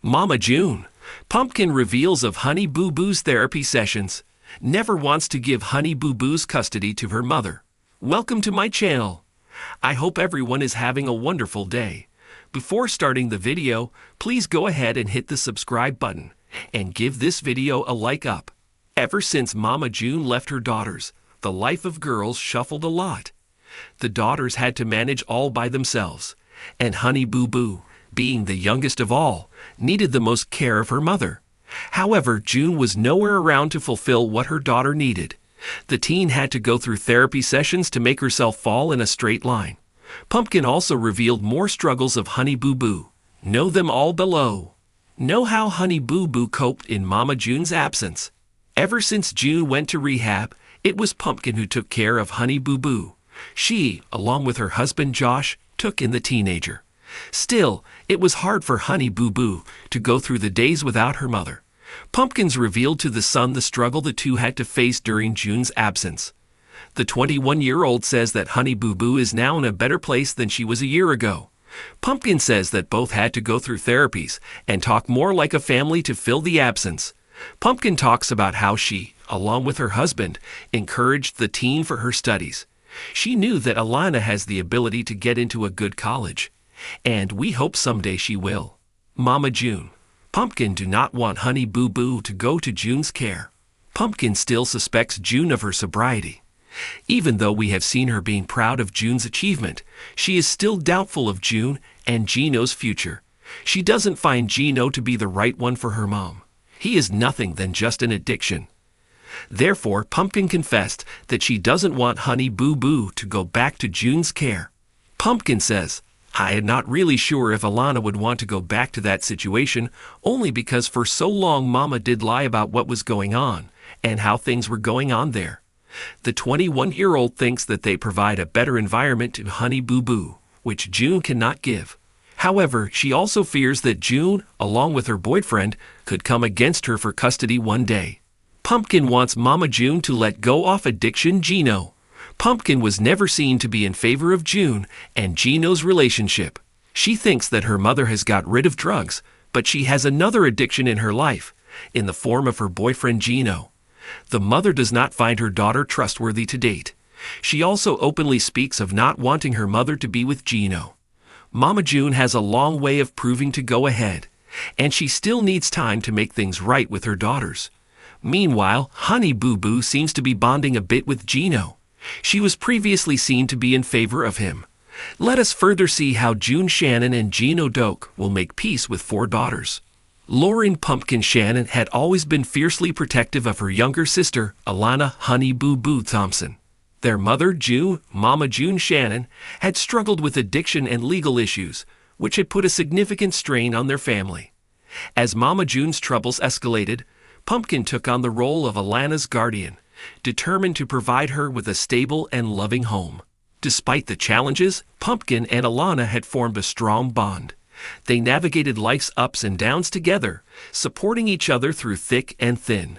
Mama June, Pumpkin reveals of Honey Boo Boo's therapy sessions. Never wants to give Honey Boo Boo's custody to her mother. Welcome to my channel. I hope everyone is having a wonderful day. Before starting the video, please go ahead and hit the subscribe button and give this video a like up. Ever since Mama June left her daughters, the life of girls shuffled a lot. The daughters had to manage all by themselves, and Honey Boo Boo, being the youngest of all, needed the most care of her mother. However, June was nowhere around to fulfill what her daughter needed. The teen had to go through therapy sessions to make herself fall in a straight line. Pumpkin also revealed more struggles of Honey Boo Boo. Know them all below. Know how Honey Boo Boo coped in Mama June's absence. Ever since June went to rehab, it was Pumpkin who took care of Honey Boo Boo. She, along with her husband Josh, took in the teenager. Still, it was hard for Honey Boo Boo to go through the days without her mother. Pumpkins revealed to the son the struggle the two had to face during June's absence. The 21-year-old says that Honey Boo Boo is now in a better place than she was a year ago. Pumpkin says that both had to go through therapies and talk more like a family to fill the absence. Pumpkin talks about how she, along with her husband, encouraged the teen for her studies. She knew that Alana has the ability to get into a good college, and we hope someday she will. Mama June, Pumpkin do not want Honey Boo Boo to go to June's care. Pumpkin still suspects June of her sobriety. Even though we have seen her being proud of June's achievement, she is still doubtful of June and Gino's future. She doesn't find Gino to be the right one for her mom. He is nothing than just an addiction. Therefore, Pumpkin confessed that she doesn't want Honey Boo Boo to go back to June's care. Pumpkin says, "I am not really sure if Alana would want to go back to that situation, only because for so long Mama did lie about what was going on and how things were going on there." The 21-year-old thinks that they provide a better environment to Honey Boo Boo, which June cannot give. However, she also fears that June, along with her boyfriend, could come against her for custody one day. Pumpkin wants Mama June to let go off addiction Gino. Pumpkin was never seen to be in favor of June and Gino's relationship. She thinks that her mother has got rid of drugs, but she has another addiction in her life, in the form of her boyfriend Gino. The mother does not find her daughter trustworthy to date. She also openly speaks of not wanting her mother to be with Gino. Mama June has a long way of proving to go ahead, and she still needs time to make things right with her daughters. Meanwhile, Honey Boo Boo seems to be bonding a bit with Gino. She was previously seen to be in favor of him. Let us further see how June Shannon and Gino Doak will make peace with 4 daughters. Lauren Pumpkin Shannon had always been fiercely protective of her younger sister, Alana Honey Boo Boo Thompson. Their mother, Mama June Shannon, had struggled with addiction and legal issues, which had put a significant strain on their family. As Mama June's troubles escalated, Pumpkin took on the role of Alana's guardian, determined to provide her with a stable and loving home. Despite the challenges, Pumpkin and Alana had formed a strong bond. They navigated life's ups and downs together, supporting each other through thick and thin.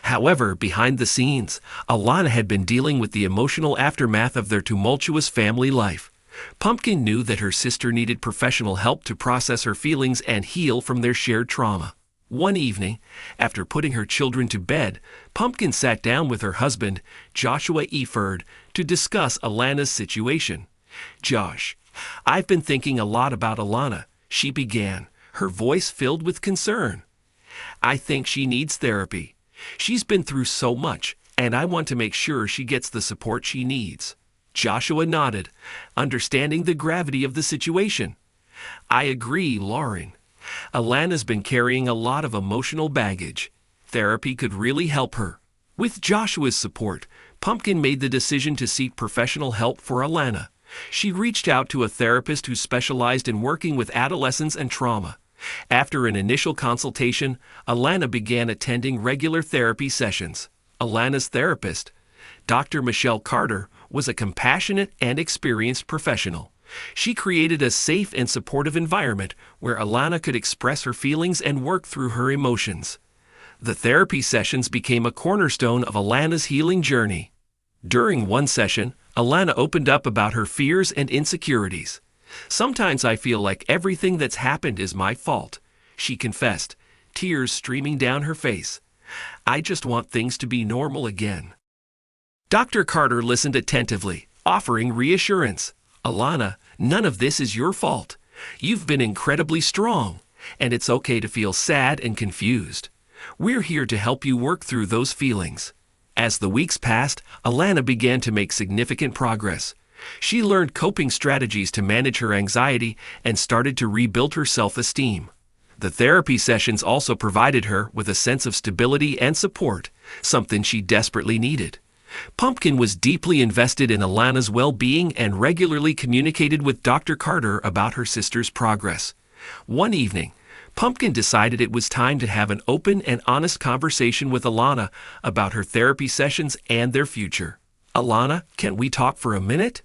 However, behind the scenes, Alana had been dealing with the emotional aftermath of their tumultuous family life. Pumpkin knew that her sister needed professional help to process her feelings and heal from their shared trauma. One evening, after putting her children to bed, Pumpkin sat down with her husband, Joshua Eford, to discuss Alana's situation. "Josh, I've been thinking a lot about Alana," she began, her voice filled with concern. "I think she needs therapy. She's been through so much, and I want to make sure she gets the support she needs." Joshua nodded, understanding the gravity of the situation. "I agree, Lauren. Alana's been carrying a lot of emotional baggage. Therapy could really help her." With Joshua's support, Pumpkin made the decision to seek professional help for Alana. She reached out to a therapist who specialized in working with adolescents and trauma. After an initial consultation, Alana began attending regular therapy sessions. Alana's therapist, Dr. Michelle Carter, was a compassionate and experienced professional. She created a safe and supportive environment where Alana could express her feelings and work through her emotions. The therapy sessions became a cornerstone of Alana's healing journey. During one session, Alana opened up about her fears and insecurities. "Sometimes I feel like everything that's happened is my fault," she confessed, tears streaming down her face. I just want things to be normal again. Dr. Carter listened attentively, offering reassurance. Alana, none of this is your fault. You've been incredibly strong, and it's okay to feel sad and confused. We're here to help you work through those feelings. As the weeks passed, Alana began to make significant progress. She learned coping strategies to manage her anxiety and started to rebuild her self-esteem. The therapy sessions also provided her with a sense of stability and support, something she desperately needed. Pumpkin was deeply invested in Alana's well-being and regularly communicated with Dr. Carter about her sister's progress. One evening, Pumpkin decided it was time to have an open and honest conversation with Alana about her therapy sessions and their future. Alana, can we talk for a minute?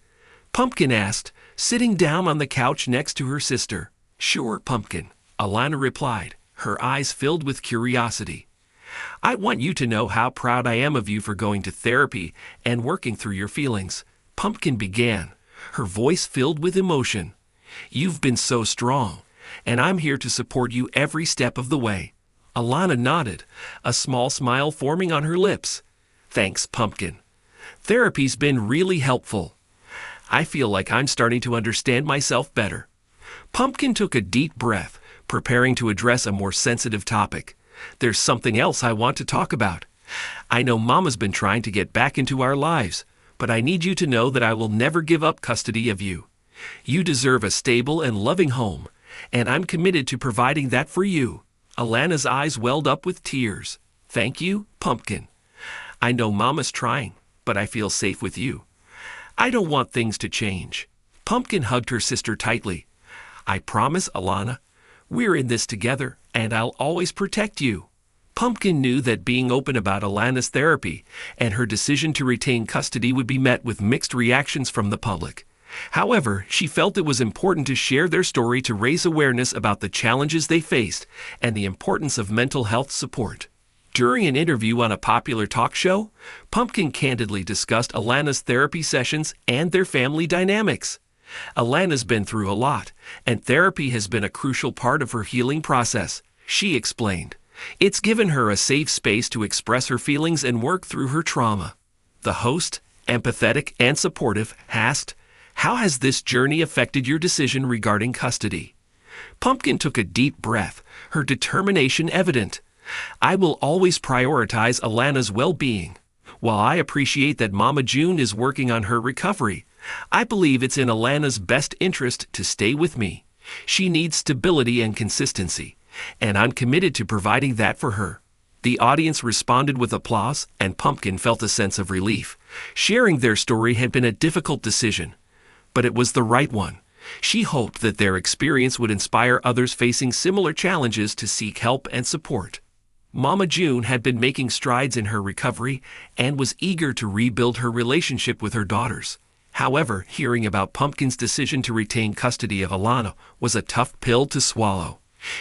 Pumpkin asked, sitting down on the couch next to her sister. Sure, Pumpkin, Alana replied, her eyes filled with curiosity. I want you to know how proud I am of you for going to therapy and working through your feelings. Pumpkin began, her voice filled with emotion. You've been so strong, and I'm here to support you every step of the way. Alana nodded, a small smile forming on her lips. Thanks, Pumpkin. Therapy's been really helpful. I feel like I'm starting to understand myself better. Pumpkin took a deep breath, preparing to address a more sensitive topic. There's something else I want to talk about. I know Mama's been trying to get back into our lives, but I need you to know that I will never give up custody of you. You deserve a stable and loving home, and I'm committed to providing that for you. Alana's eyes welled up with tears. Thank you, Pumpkin. I know Mama's trying, but I feel safe with you. I don't want things to change. Pumpkin hugged her sister tightly. I promise, Alana. We're in this together, and I'll always protect you. Pumpkin knew that being open about Alana's therapy and her decision to retain custody would be met with mixed reactions from the public. However, she felt it was important to share their story to raise awareness about the challenges they faced and the importance of mental health support. During an interview on a popular talk show, Pumpkin candidly discussed Alana's therapy sessions and their family dynamics. Alana's been through a lot, and therapy has been a crucial part of her healing process, she explained. It's given her a safe space to express her feelings and work through her trauma. The host, empathetic and supportive, asked, How has this journey affected your decision regarding custody? Pumpkin took a deep breath, her determination evident. I will always prioritize Alana's well-being. While I appreciate that Mama June is working on her recovery, I believe it's in Alana's best interest to stay with me. She needs stability and consistency, and I'm committed to providing that for her. The audience responded with applause, and Pumpkin felt a sense of relief. Sharing their story had been a difficult decision, but it was the right one. She hoped that their experience would inspire others facing similar challenges to seek help and support. Mama June had been making strides in her recovery and was eager to rebuild her relationship with her daughters. However, hearing about Pumpkin's decision to retain custody of Alana was a tough pill to swallow.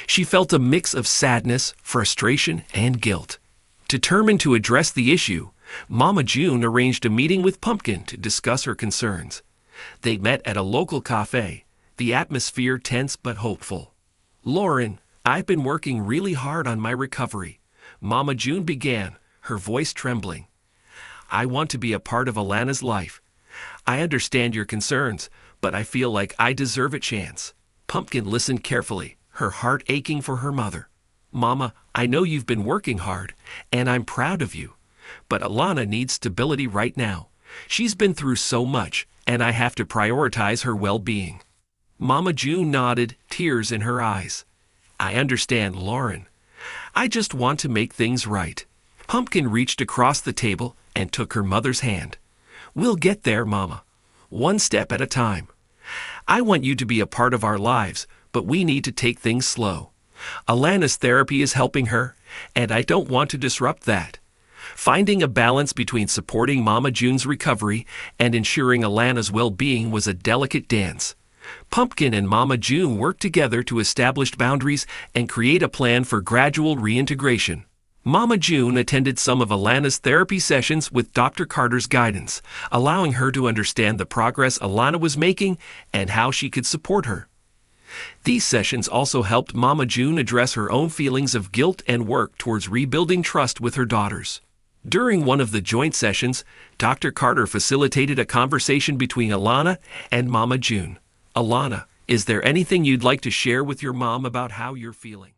She felt a mix of sadness, frustration, and guilt. Determined to address the issue, Mama June arranged a meeting with Pumpkin to discuss her concerns. They met at a local cafe, the atmosphere tense but hopeful. Lauren, I've been working really hard on my recovery, Mama June began, her voice trembling. I want to be a part of Alana's life. I understand your concerns, but I feel like I deserve a chance. Pumpkin listened carefully, her heart aching for her mother. Mama, I know you've been working hard, and I'm proud of you. But Alana needs stability right now. She's been through so much, and I have to prioritize her well-being. Mama June nodded, tears in her eyes. I understand, Lauren. I just want to make things right. Pumpkin reached across the table and took her mother's hand. We'll get there, Mama. One step at a time. I want you to be a part of our lives, but we need to take things slow. Alana's therapy is helping her, and I don't want to disrupt that. Finding a balance between supporting Mama June's recovery and ensuring Alana's well-being was a delicate dance. Pumpkin and Mama June worked together to establish boundaries and create a plan for gradual reintegration. Mama June attended some of Alana's therapy sessions with Dr. Carter's guidance, allowing her to understand the progress Alana was making and how she could support her. These sessions also helped Mama June address her own feelings of guilt and work towards rebuilding trust with her daughters. During one of the joint sessions, Dr. Carter facilitated a conversation between Alana and Mama June. Alana, is there anything you'd like to share with your mom about how you're feeling?